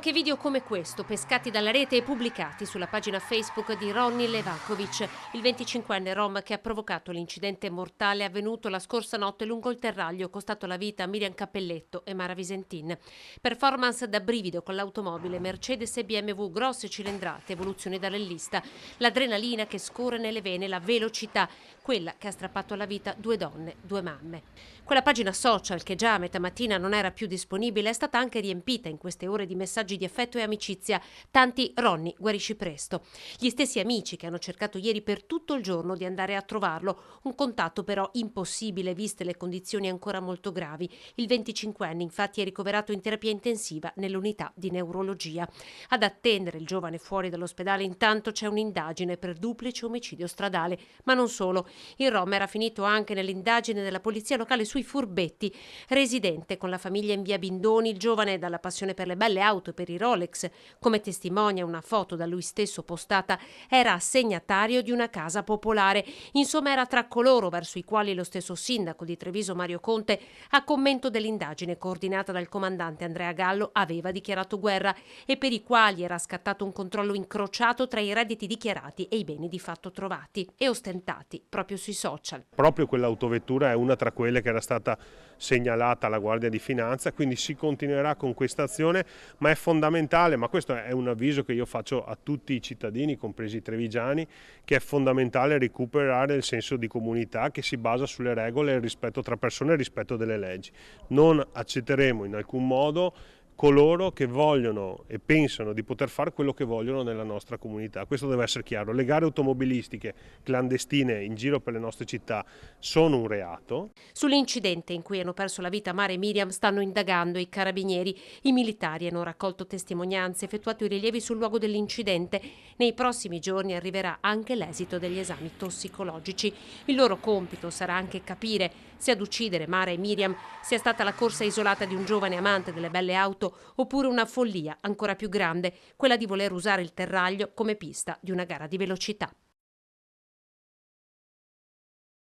Anche video come questo, pescati dalla rete e pubblicati sulla pagina Facebook di Ronny Levakovic, il 25enne rom che ha provocato l'incidente mortale avvenuto la scorsa notte lungo il terraglio, costato la vita a Miriam Cappelletto e Mara Visentin. Performance da brivido con l'automobile Mercedes e BMW, grosse cilindrate, evoluzioni da rallista, l'adrenalina che scorre nelle vene, la velocità, quella che ha strappato alla vita due donne, due mamme. Quella pagina social che già a metà mattina non era più disponibile è stata anche riempita in queste ore di messaggi di affetto e amicizia. Tanti Ronny, guarisci presto. Gli stessi amici che hanno cercato ieri per tutto il giorno di andare a trovarlo, un contatto però impossibile viste le condizioni ancora molto gravi. Il 25enne infatti è ricoverato in terapia intensiva nell'unità di neurologia. Ad attendere il giovane fuori dall'ospedale intanto c'è un'indagine per duplice omicidio stradale, ma non solo. Il rom era finito anche nell'indagine della polizia locale sui furbetti. Residente con la famiglia in via Bindoni, il giovane dalla passione per le belle auto e per i Rolex, come testimonia una foto da lui stesso postata, era assegnatario di una casa popolare. Insomma, era tra coloro verso i quali lo stesso sindaco di Treviso Mario Conte, a commento dell'indagine coordinata dal comandante Andrea Gallo, aveva dichiarato guerra e per i quali era scattato un controllo incrociato tra i redditi dichiarati e i beni di fatto trovati e ostentati proprio sui social. Proprio quell'autovettura è una tra quelle che era stata segnalata alla Guardia di Finanza, quindi si continuerà con questa azione, ma è fondamentale, ma questo è un avviso che io faccio a tutti i cittadini, compresi i trevigiani, che è fondamentale recuperare il senso di comunità che si basa sulle regole e il rispetto tra persone e il rispetto delle leggi. Non accetteremo in alcun modo coloro che vogliono e pensano di poter fare quello che vogliono nella nostra comunità. Questo deve essere chiaro. Le gare automobilistiche clandestine in giro per le nostre città sono un reato. Sull'incidente in cui hanno perso la vita Mara e Miriam stanno indagando i carabinieri. I militari hanno raccolto testimonianze, effettuato i rilievi sul luogo dell'incidente. Nei prossimi giorni arriverà anche l'esito degli esami tossicologici. Il loro compito sarà anche capire se ad uccidere Mara e Miriam sia stata la corsa isolata di un giovane amante delle belle auto oppure una follia ancora più grande, quella di voler usare il terraglio come pista di una gara di velocità.